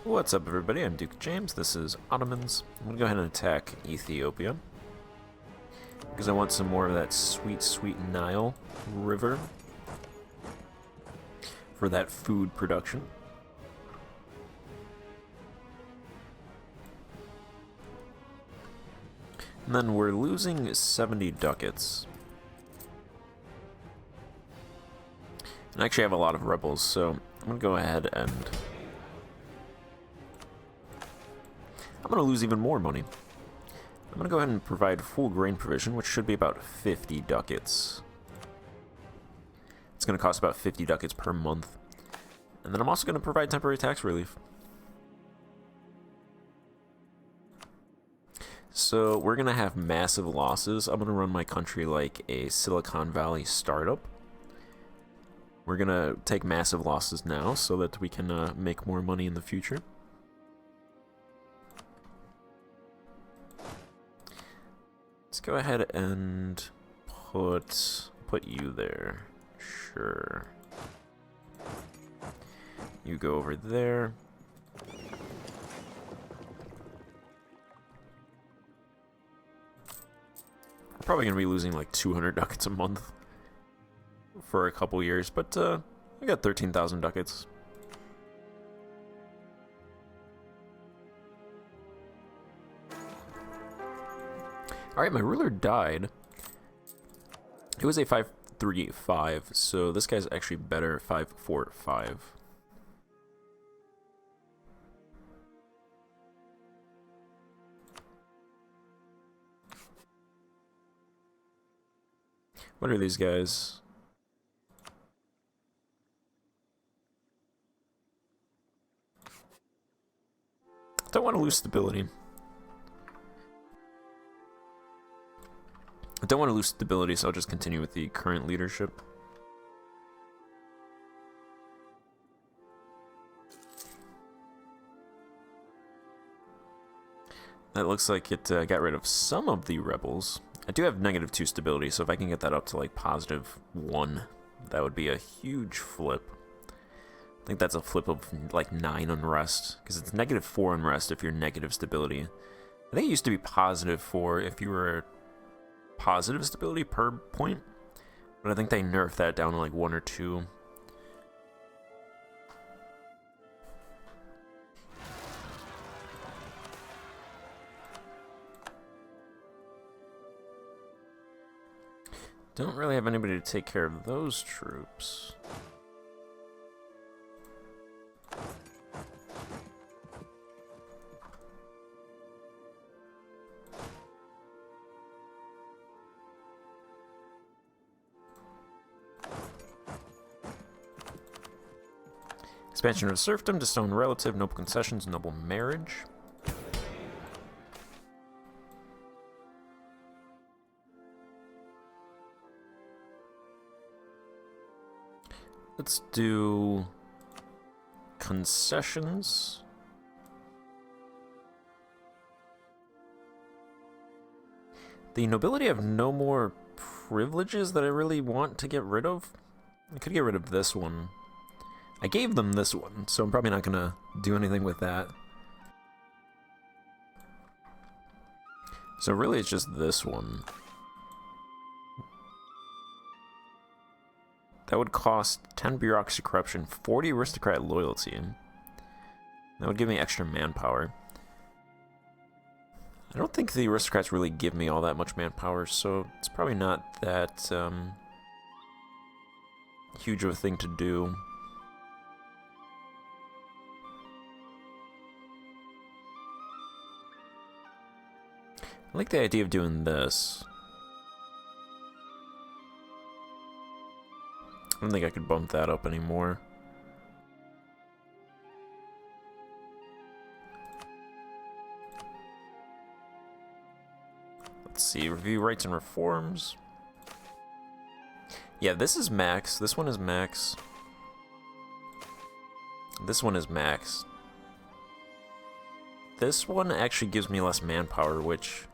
What's up, everybody? I'm Duke James. This is Ottomans. I'm gonna go ahead and attack Ethiopia because I want some more of that sweet, sweet Nile River for that food production. And then we're losing 70 ducats. And I actually have a lot of rebels, so I'm gonna go ahead and I'm going to lose even more money. I'm going to go ahead and provide full grain provision, which should be about 50 ducats. It's going to cost about 50 ducats per month. And then I'm also going to provide temporary tax relief. So we're going to have massive losses. I'm going to run my country like a Silicon Valley startup. We're going to take massive losses now so that we can make more money in the future. Let's go ahead and put you there. Sure. You go over there. We're probably going to be losing like 200 ducats a month for a couple years, but I got 13,000 ducats. Alright, my ruler died. It was a 5-3-5, so this guy's actually better 5-4-5. What are these guys? Don't want to lose stability. I don't want to lose stability, so I'll just continue with the current leadership. That looks like it got rid of some of the rebels. I do have -2 stability, so if I can get that up to like +1, that would be a huge flip. I think that's a flip of like 9 unrest, because it's -4 unrest if you're negative stability. I think it used to be +4 if you were positive stability per point, but I think they nerfed that down to like 1 or 2. Don't really have anybody to take care of those troops. Expansion of serfdom, disown relative, noble concessions, noble marriage. Let's do concessions. The nobility have no more privileges that I really want to get rid of. I could get rid of this one. I gave them this one, so I'm probably not going to do anything with that. So really it's just this one. That would cost 10 bureaucracy corruption, 40 aristocrat loyalty. That would give me extra manpower. I don't think the aristocrats really give me all that much manpower, so it's probably not that huge of a thing to do. I like the idea of doing this. I don't think I could bump that up anymore. Let's see, review rights and reforms. Yeah, this is max. This one is max. This one is max. This one actually gives me less manpower, which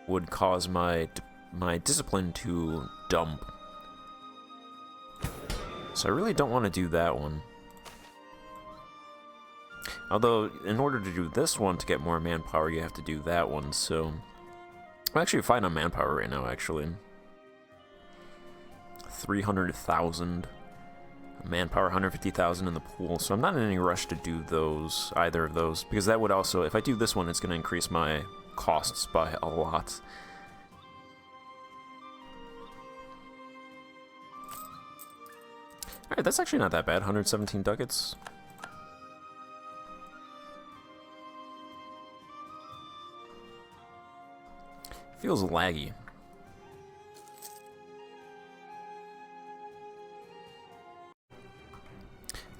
would cause my discipline to dump. So I really don't want to do that one. Although, in order to do this one to get more manpower, you have to do that one, so... I'm actually fine on manpower right now, actually. 300,000 manpower, 150,000 in the pool, so I'm not in any rush to do those, either of those, because that would also, if I do this one, it's going to increase my costs by a lot. Alright, that's actually not that bad, 117 ducats. Feels laggy.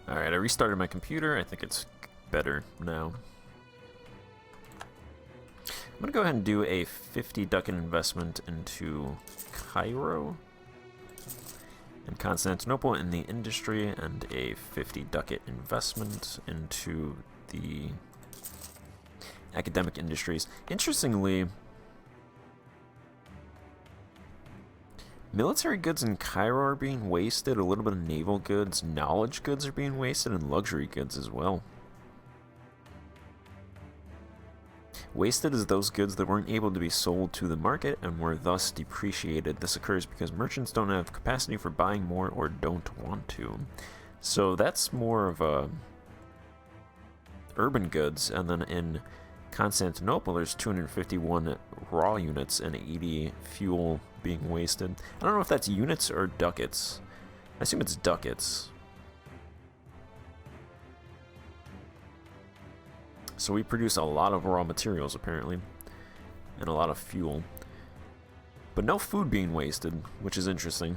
Alright, I restarted my computer. I think it's better now. I'm going to go ahead and do a 50 ducat investment into Cairo and Constantinople in the industry, and a 50 ducat investment into the academic industries. Interestingly, military goods in Cairo are being wasted, a little bit of naval goods, knowledge goods are being wasted, and luxury goods as well. Wasted is those goods that weren't able to be sold to the market and were thus depreciated. This occurs because merchants don't have capacity for buying more or don't want to. So that's more of a urban goods, and then in Constantinople there's 251 raw units and 80 fuel being wasted. I don't know if that's units or ducats. I assume it's ducats. So we produce a lot of raw materials, apparently, and a lot of fuel. But no food being wasted, which is interesting.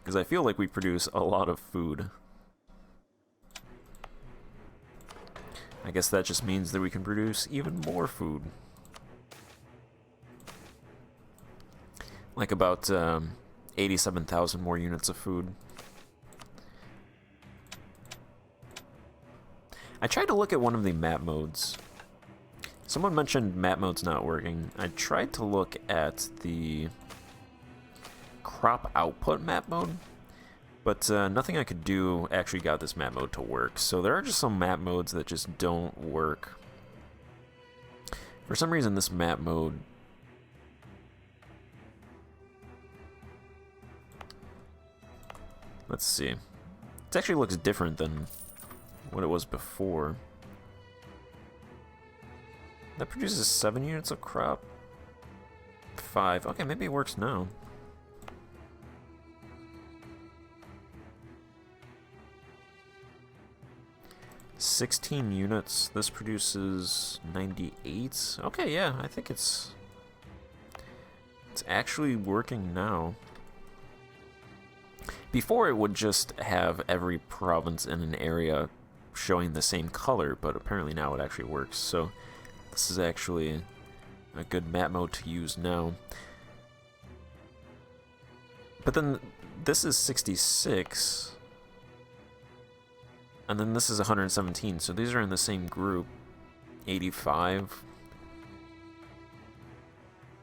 Because I feel like we produce a lot of food. I guess that just means that we can produce even more food. Like about 87,000 more units of food. I tried to look at one of the map modes. Someone mentioned map mode's not working. I tried to look at the crop output map mode, but nothing I could do actually got this map mode to work. So there are just some map modes that just don't work. For some reason, this map mode... Let's see. It actually looks different than what it was before. That produces 7 units of crop. 5. Okay, maybe it works now. $16 units. This produces 98. Okay, yeah, I think it's actually working now. Before, it would just have every province in an area showing the same color, but apparently now it actually works. So this is actually a good map mode to use now. But then this is 66, and then this is 117, so these are in the same group. 85.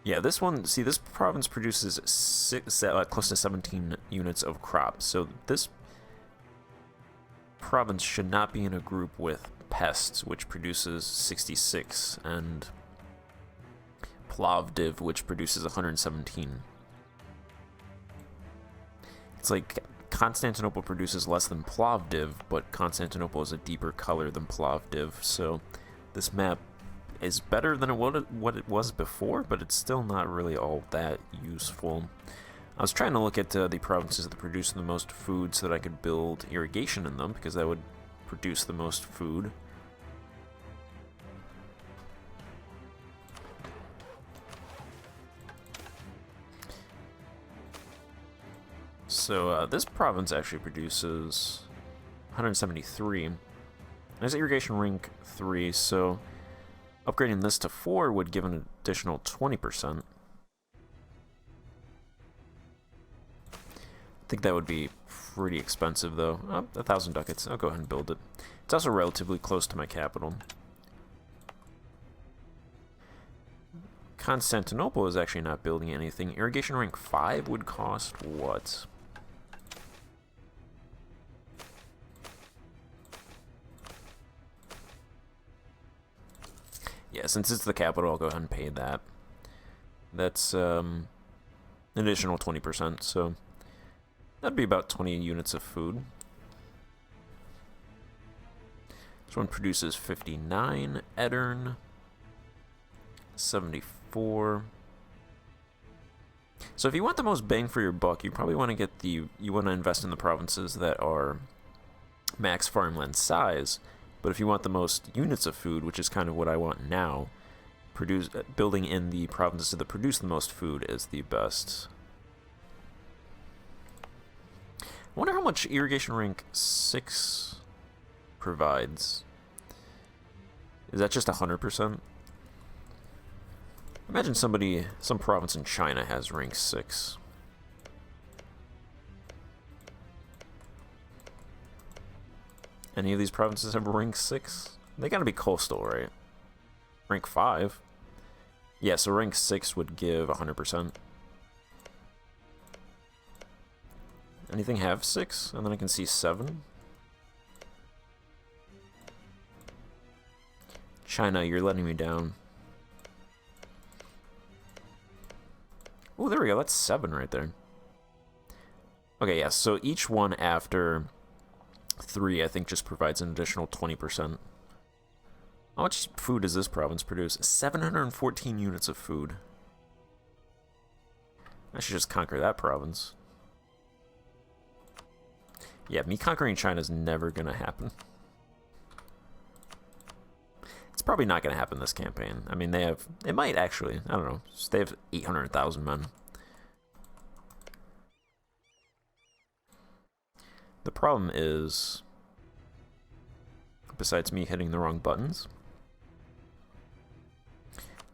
Yeah, this one, see, this province produces close to 17 units of crop, so this province should not be in a group with pests, which produces 66, and Plovdiv, which produces 117. It's like Constantinople produces less than Plovdiv, but Constantinople is a deeper color than Plovdiv, so this map is better than what it was before, but it's still not really all that useful. I was trying to look at the provinces that produce the most food so that I could build irrigation in them, because that would produce the most food. So this province actually produces 173. There's irrigation rank 3, so upgrading this to 4 would give an additional 20%. I think that would be pretty expensive, though. 1,000 ducats. I'll go ahead and build it. It's also relatively close to my capital. Constantinople is actually not building anything. Irrigation rank 5 would cost what? Yeah, since it's the capital, I'll go ahead and pay that. That's an additional 20%, so that'd be about 20 units of food. This one produces 59, Edern 74. So if you want the most bang for your buck, you probably want to get you want to invest in the provinces that are max farmland size. But if you want the most units of food, which is kind of what I want now, building in the provinces that produce the most food is the best. I wonder how much irrigation rank 6 provides. Is that just 100%? Imagine some province in China has rank 6. Any of these provinces have rank 6? They gotta be coastal, right? Rank 5? Yeah, so rank 6 would give 100%. Anything have 6? And then I can see 7. China, you're letting me down. Oh, there we go. That's 7 right there. Okay, yeah, so each one after 3, I think, just provides an additional 20%. How much food does this province produce? 714 units of food. I should just conquer that province. Yeah, me conquering China is never going to happen. It's probably not going to happen this campaign. I mean, it might actually, I don't know. They have 800,000 men. The problem is, besides me hitting the wrong buttons,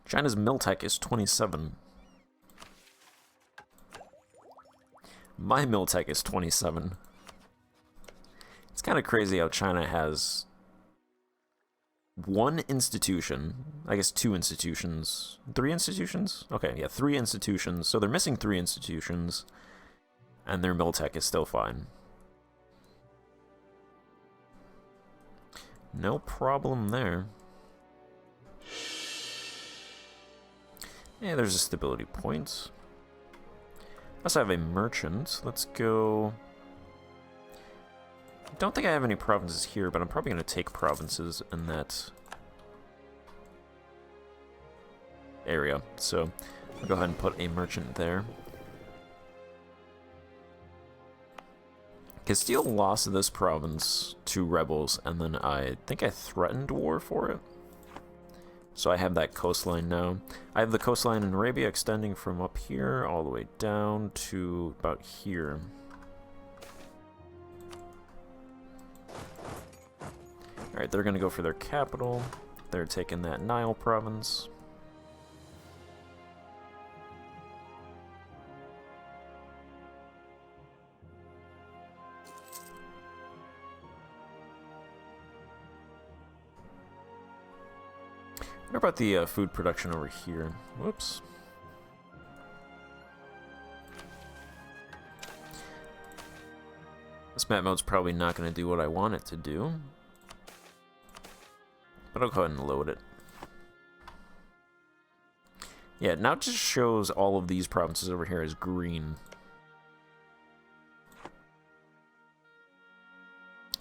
China's Miltech is 27. My Miltech is 27. It's kind of crazy how China has one institution, I guess 2 institutions, 3 institutions? Okay, yeah, 3 institutions. So they're missing 3 institutions, and their Miltech is still fine. No problem there. Yeah, there's a stability point. I also have a merchant. Let's go. I don't think I have any provinces here, but I'm probably going to take provinces in that area. So I'll go ahead and put a merchant there. Castile lost this province to rebels, and then I think I threatened war for it. So I have that coastline now. I have the coastline in Arabia extending from up here all the way down to about here. Alright, they're going to go for their capital. They're taking that Nile province. What about the food production over here? Whoops. This map mode's probably not going to do what I want it to do. But I'll go ahead and load it. Yeah, now it just shows all of these provinces over here as green.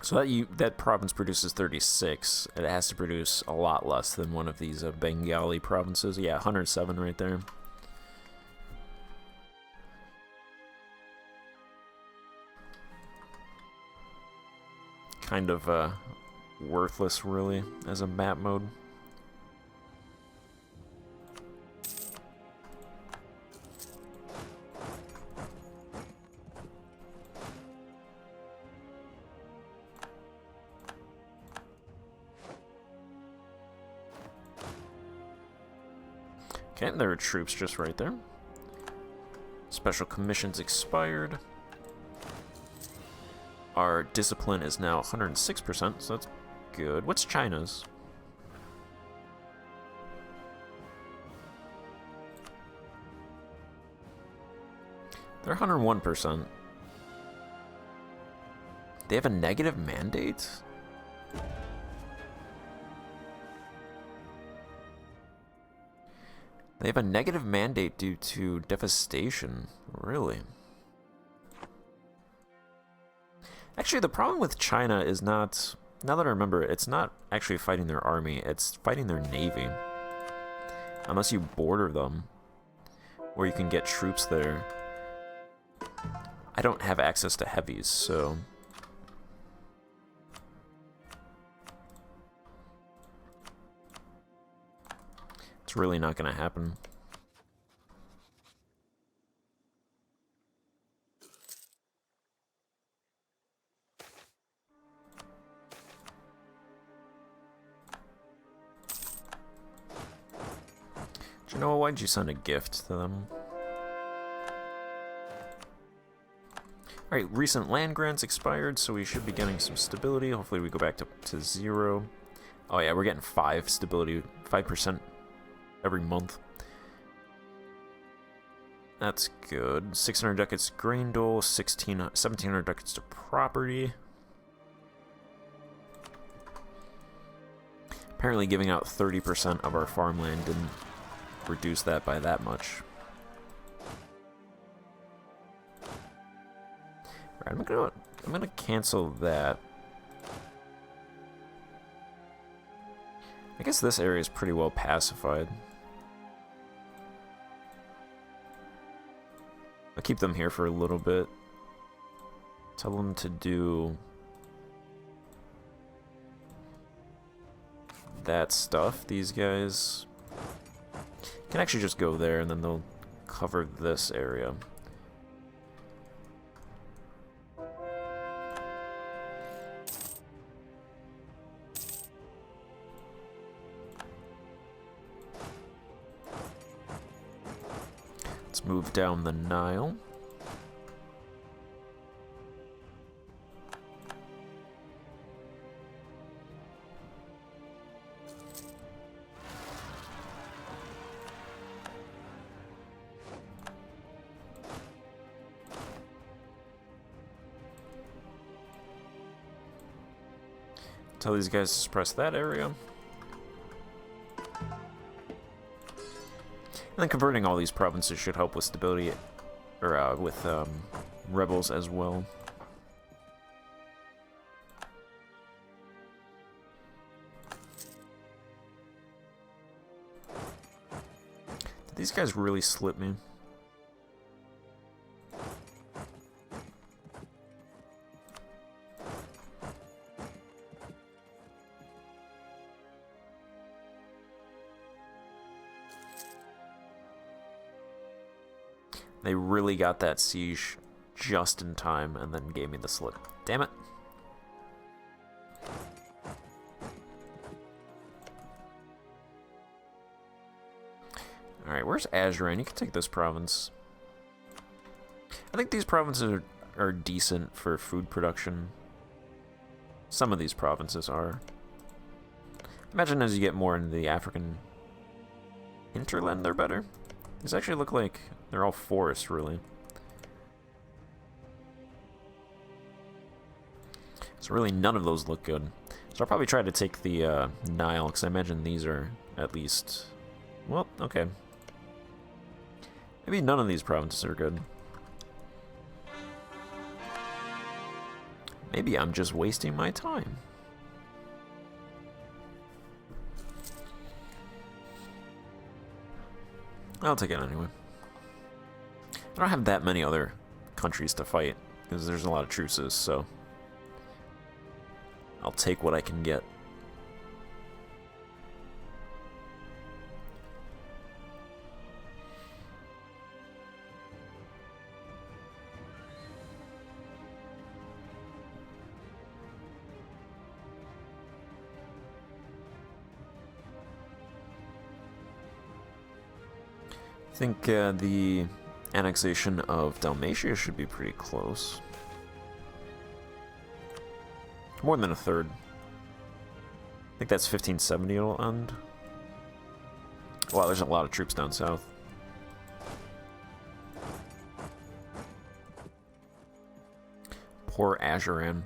So that province produces 36. It has to produce a lot less than one of these Bengali provinces. Yeah, 107 right there. Kind of worthless, really, as a map mode. Okay, there are troops just right there. Special commissions expired. Our discipline is now 106%, so that's good. What's China's? They're 101%. They have a negative mandate? They have a negative mandate due to devastation. Really? Actually, the problem with China is not... Now that I remember, it's not actually fighting their army, it's fighting their navy. Unless you border them, or you can get troops there. I don't have access to heavies, so... It's really not going to happen. Do you know, why'd you send a gift to them? Alright, recent land grants expired, so we should be getting some stability. Hopefully we go back to 0. Oh yeah, we're getting 5 stability, 5% every month. That's good. 600 ducats grain dole, 1700 ducats to property. Apparently giving out 30% of our farmland didn't reduce that by that much. Right, I'm gonna cancel that. I guess this area is pretty well pacified. I'll keep them here for a little bit. Tell them to do that stuff. These guys can actually just go there and then they'll cover this area. Let's move down the Nile. Tell these guys to suppress that area. And then converting all these provinces should help with stability, or with rebels as well. Did these guys really slip me? They really got that siege just in time and then gave me the slip. Damn it. Alright, where's Agrarian? You can take this province. I think these provinces are decent for food production. Some of these provinces are. Imagine as you get more into the African hinterland, they're better. These actually look like they're all forests, really. So really none of those look good. So I'll probably try to take the Nile, because I imagine these are at least... Well, okay. Maybe none of these provinces are good. Maybe I'm just wasting my time. I'll take it anyway. I don't have that many other countries to fight, because there's a lot of truces, so... I'll take what I can get. I think the annexation of Dalmatia should be pretty close. More than a third. I think that's 1570 it'll end. Wow, there's a lot of troops down south. Poor Agrarian.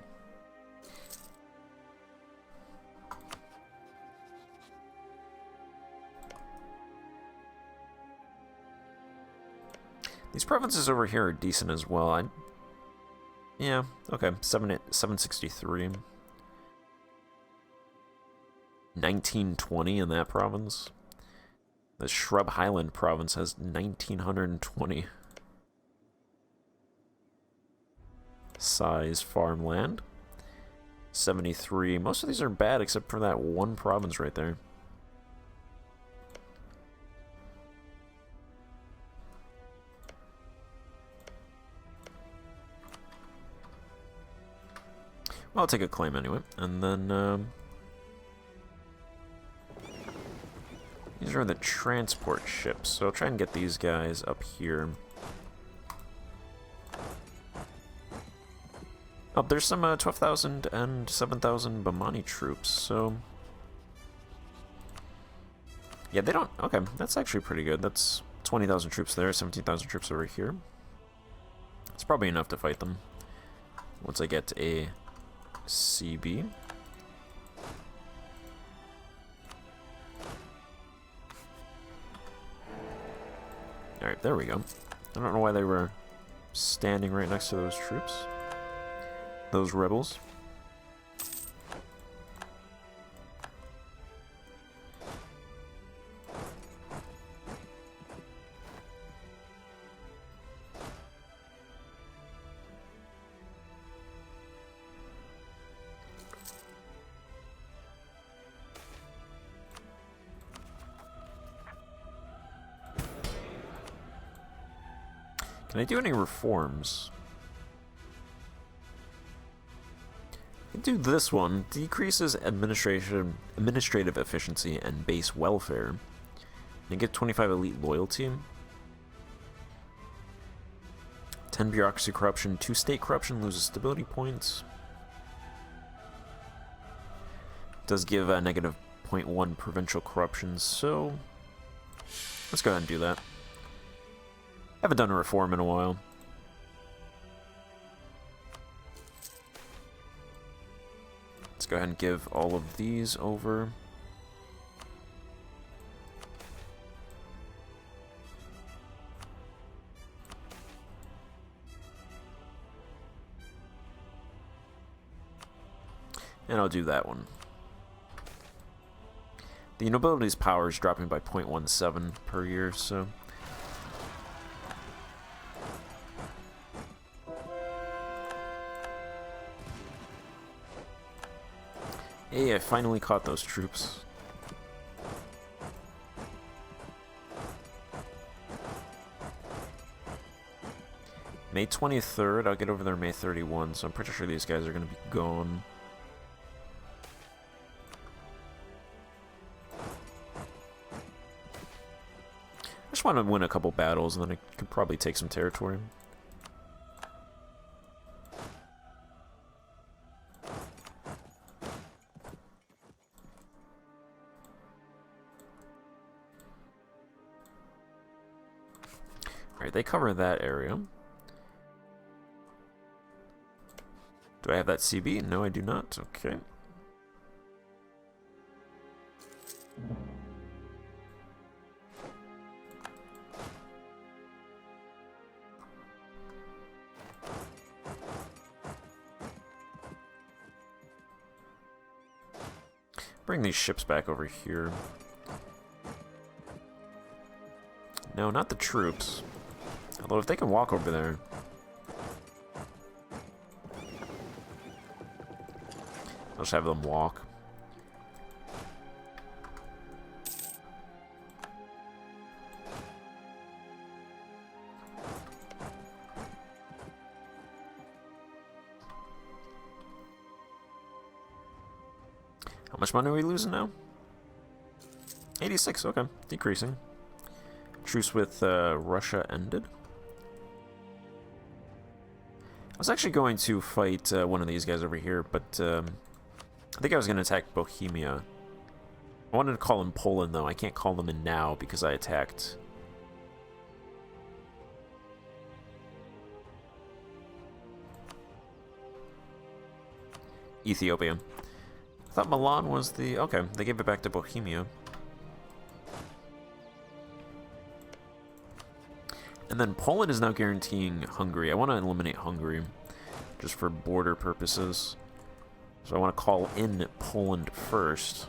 These provinces over here are decent as well. Yeah, okay, 763. 1920 in that province. The Shrub Highland province has 1920 size farmland. 73. Most of these are bad except for that one province right there. Well, I'll take a claim anyway, and then these are the transport ships, so I'll try and get these guys up here. Oh, there's some 12,000 and 7,000 Bamani troops, so... Yeah, they don't... Okay, that's actually pretty good. That's 20,000 troops there, 17,000 troops over here. It's probably enough to fight them once I get a CB. Alright, there we go. I don't know why they were standing right next to those troops. Those rebels. Can I do any reforms? I can do this one. Decreases administrative efficiency and base welfare. And get 25 elite loyalty. 10 bureaucracy corruption. 2 state corruption loses stability points. Does give a negative 0.1 provincial corruption, so let's go ahead and do that. Haven't done a reform in a while. Let's go ahead and give all of these over. And I'll do that one. The nobility's power is dropping by 0.17 per year, so... Hey, I finally caught those troops. May 23rd, I'll get over there May 31, so I'm pretty sure these guys are going to be gone. I just want to win a couple battles, and then I could probably take some territory. Alright, they cover that area. Do I have that CB? No, I do not. Okay. Bring these ships back over here. No, not the troops. Although if they can walk over there... I'll just have them walk. How much money are we losing now? 86, okay. Decreasing. Truce with Russia ended. I was actually going to fight one of these guys over here, but I think I was going to attack Bohemia. I wanted to call him Poland, though. I can't call them in now because I attacked. Ethiopia. I thought Milan was the... Okay, they gave it back to Bohemia. And then Poland is now guaranteeing Hungary. I want to eliminate Hungary just for border purposes. So I want to call in Poland first.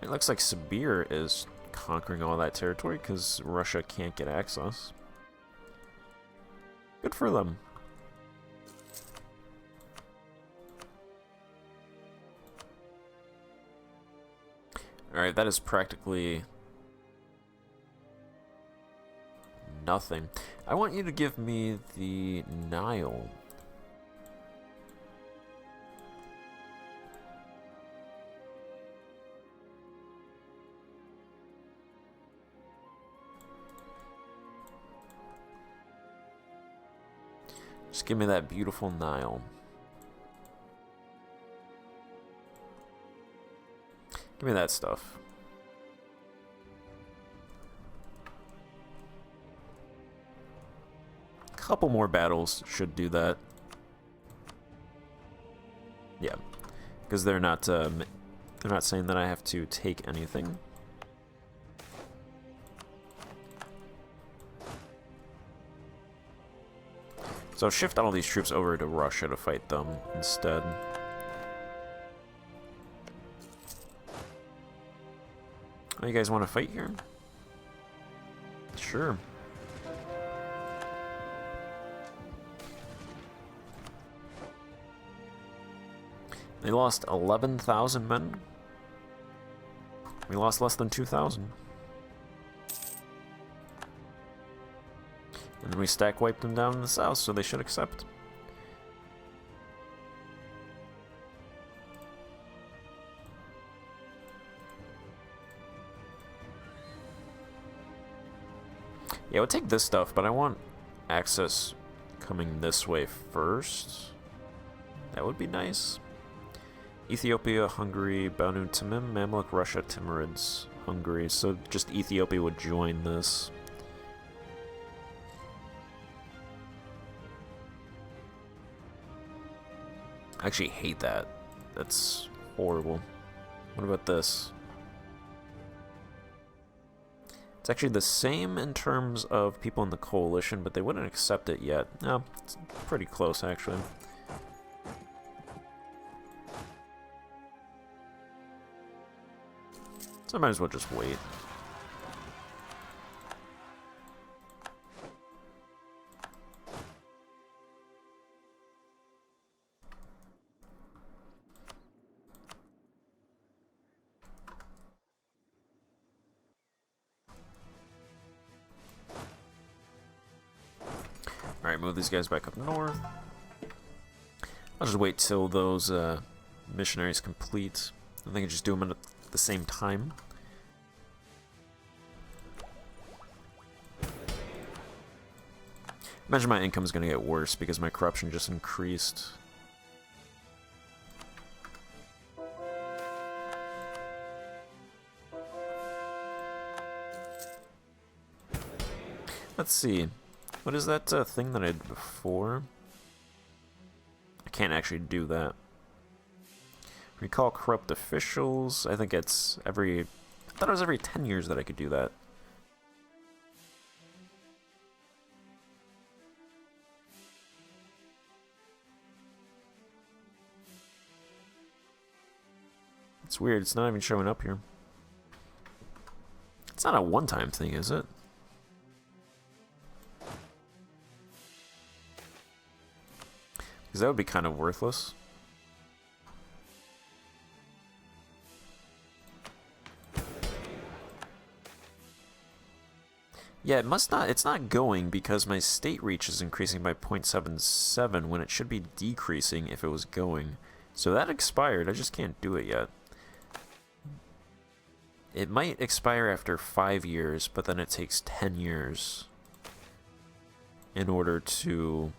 It looks like Sibir is conquering all that territory because Russia can't get access. Good for them. Alright, that is practically nothing. I want you to give me the Nile. Just give me that beautiful Nile. Give me that stuff. Couple more battles should do that. Yeah, because they're not saying that I have to take anything. So I'll shift all these troops over to Russia to fight them instead. Oh, you guys want to fight here? Sure. They lost 11,000 men. We lost less than 2,000. And then we stack wiped them down in the south, so they should accept. Yeah, we'll take this stuff, but I want access coming this way first. That would be nice. Ethiopia, Hungary, Banu Tamim, Mamluk, Russia, Timurids, Hungary. So just Ethiopia would join this. I actually hate that. That's horrible. What about this? It's actually the same in terms of people in the coalition, but they wouldn't accept it yet. No, it's pretty close, actually. So I might as well just wait. Alright, move these guys back up north. I'll just wait till those missionaries complete. I think I just do them at the same time. Imagine my income is going to get worse because my corruption just increased. Let's see. What is that thing that I did before? I can't actually do that. Recall corrupt officials. I think it's every... I thought it was every 10 years that I could do that. It's weird. It's not even showing up here. It's not a one-time thing, is it? Because that would be kind of worthless. Yeah, it must not, it's not going because my state reach is increasing by 0.77 when it should be decreasing if it was going. So that expired, I just can't do it yet. It might expire after 5 years, but then it takes 10 years in order to...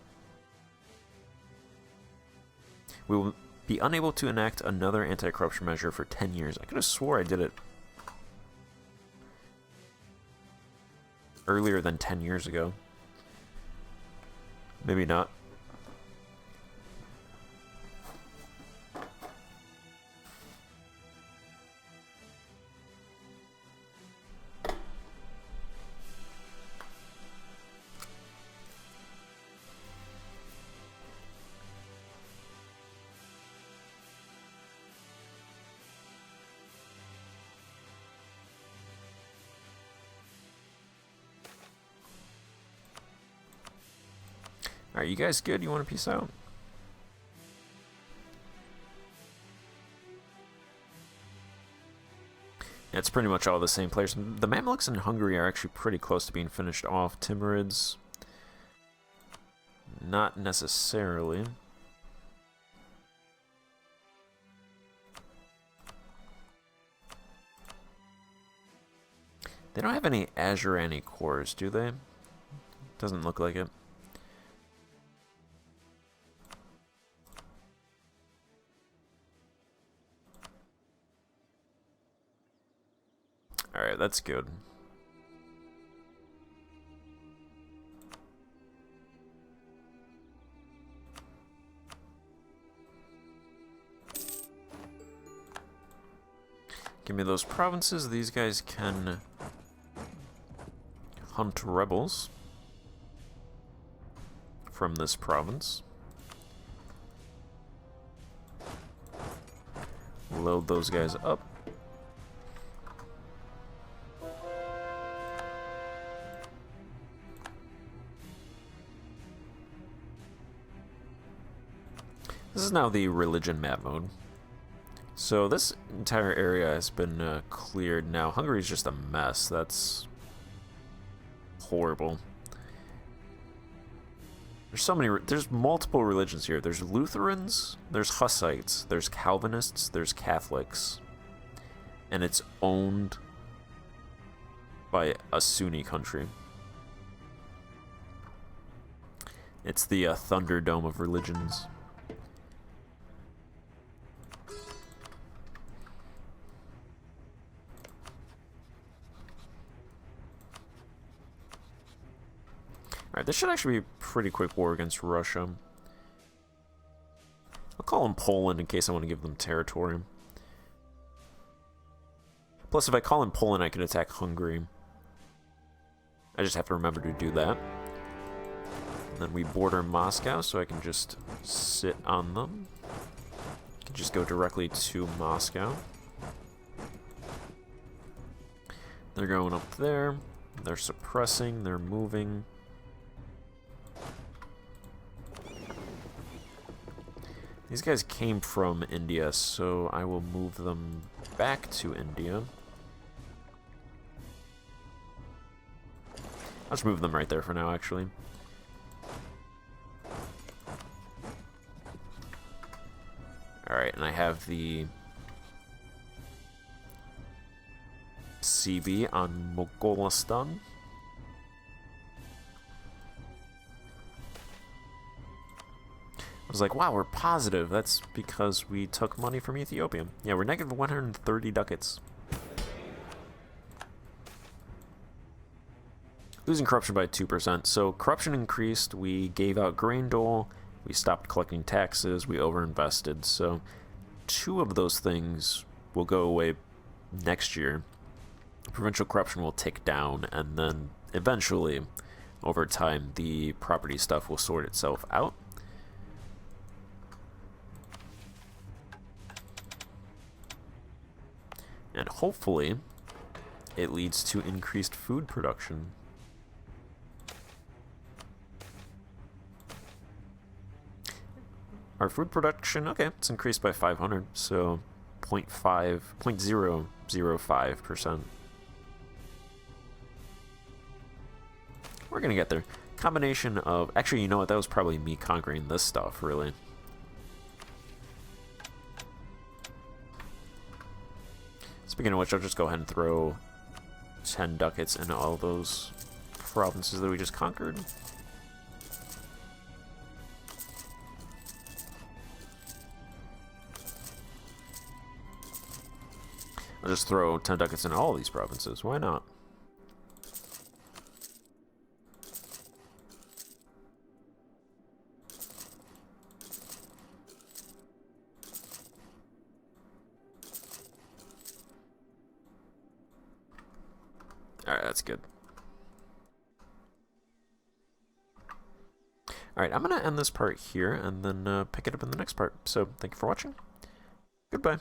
We will be unable to enact another anti-corruption measure for 10 years. I could have swore I did it earlier than 10 years ago. Maybe not. Alright, you guys good? You want to peace out? Yeah, it's pretty much all the same players. The Mamluks in Hungary are actually pretty close to being finished off. Timurids, not necessarily. They don't have any Azurani cores, do they? Doesn't look like it. Alright, that's good. Give me those provinces. These guys can hunt rebels from this province. Load those guys up. This is now the religion map mode. So this entire area has been cleared now. Hungary is just a mess. That's horrible. There's so many. There's multiple religions here. There's Lutherans, there's Hussites, there's Calvinists, there's Catholics, and it's owned by a Sunni country. It's the Thunderdome of religions. Alright, this should actually be a pretty quick war against Russia. I'll call them Poland in case I want to give them territory. Plus, if I call in Poland, I can attack Hungary. I just have to remember to do that. And then we border Moscow, so I can just sit on them. I can just go directly to Moscow. They're going up there. They're suppressing. They're moving. These guys came from India, so I will move them back to India. I'll just move them right there for now, actually. Alright, and I have the CB on Mogolistan. I was like, wow, we're positive. That's because we took money from Ethiopia. Yeah, we're negative 130 ducats. Losing corruption by 2%. So corruption increased. We gave out grain dole. We stopped collecting taxes. We overinvested. So 2 of those things will go away next year. Provincial corruption will tick down. And then eventually, over time, the property stuff will sort itself out. And hopefully, it leads to increased food production. Our food production, okay, it's increased by 500, so 0.005%. We're gonna get there. Combination of, actually, you know what, that was probably me conquering this stuff, really. Speaking of which, I'll just go ahead and throw 10 ducats into all those provinces that we just conquered. I'll just throw 10 ducats into all these provinces. Why not? Alright, that's good. Alright, I'm going to end this part here and then pick it up in the next part. So, thank you for watching. Goodbye.